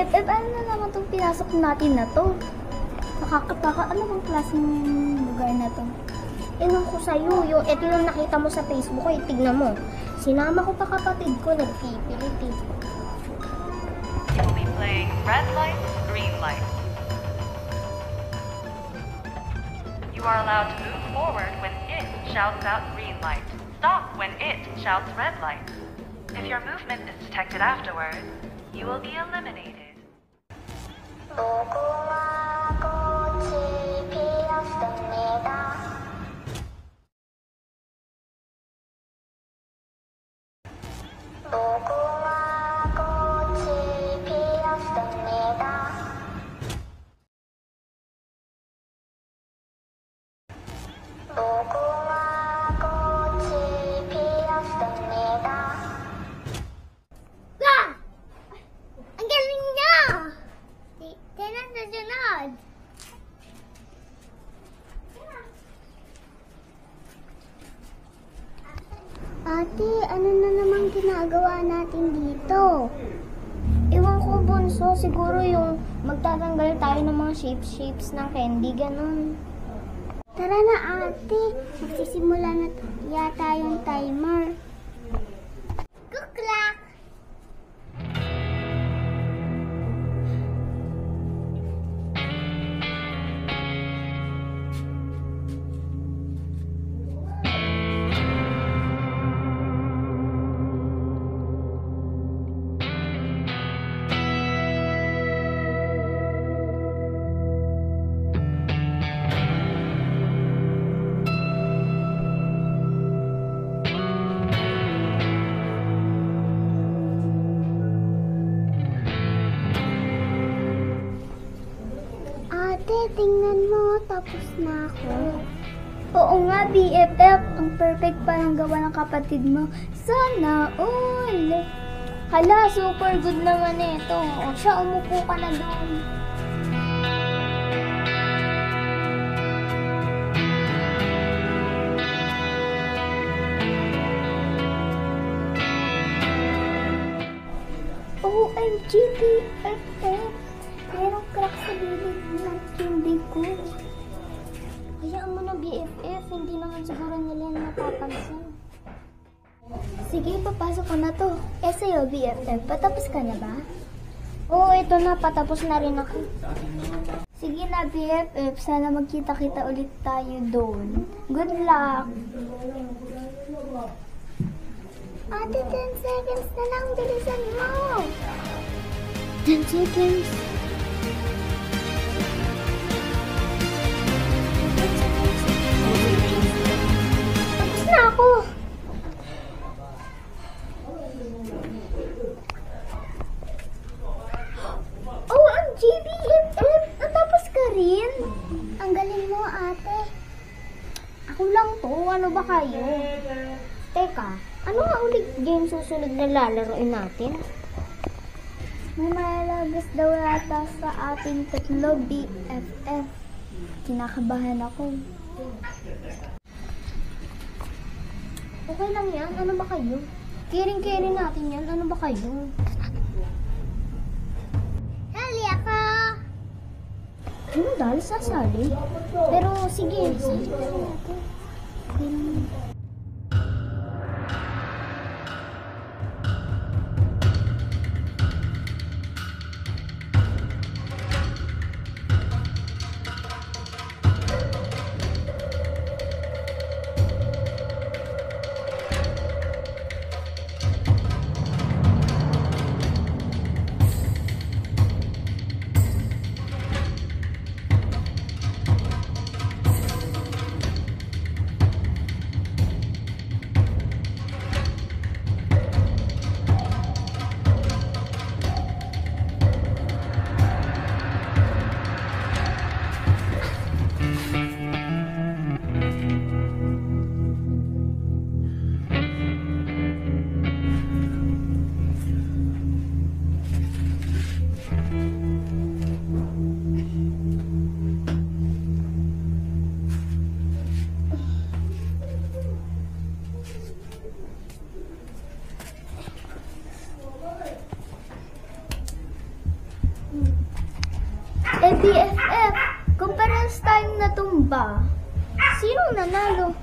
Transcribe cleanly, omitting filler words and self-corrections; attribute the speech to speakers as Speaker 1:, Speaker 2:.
Speaker 1: BFF, ano na naman itong pinasok natin na to? Nakakataka, ano bang klaseng lugar na to? Ewan ko sa'yo, yung ito lang nakita mo sa Facebook ko, tignan mo. Sinama ko pa kapatid ko, nagpipilit eh.
Speaker 2: You will be playing red light, green light. You are allowed to move forward when it shouts out green light. Stop when it shouts red light. If your movement is detected afterward, you will be eliminated.
Speaker 1: Ang galing niya! Tinan sa sunod! Ate, ano na naman ginagawa natin dito? Ewan ko, Bunso. Siguro yung magtatanggal tayo ng mga shapes ng candy, ganun. Tara na, ate. Magsisimula na yata yung timer. Good luck! Ate, tingnan mo. Tapos na ako. Oo nga, BFF. Ang perfect pa ng gawa ng kapatid mo. Sana all. Hala, super good naman ito. O siya, umupo ka na doon. OMG, BFF. Merong crack sa bibig ng candy ko. Hayaan mo na, BFF. Hindi naman siguro nila napapansin. Sige, papasok ko na to. Eh sa'yo, BFF, patapos ka na ba? Oo, ito na. Patapos na rin ako. Sige na, BFF. Sana magkita-kita ulit tayo doon. Good luck! Ate, 10 seconds na lang. Bilisan mo! 10 seconds. Tapos na ako. OMG, BFF! Natapos ka rin? Ang galing mo, ate. Ako lang to. Ano ba kayo? Teka, ano nga ulit game susunod na lalaroin natin? May malalagas daw yata sa ating tatlo, BFF. Kinakabahan ako. Okay lang yan. Ano ba kayo? Kiring-kiring natin yan. Ano ba kayo? Sali ako! Ano dahil sasali? Pero sige, sali natin. Okay lang. Zumba. Sino nanalo?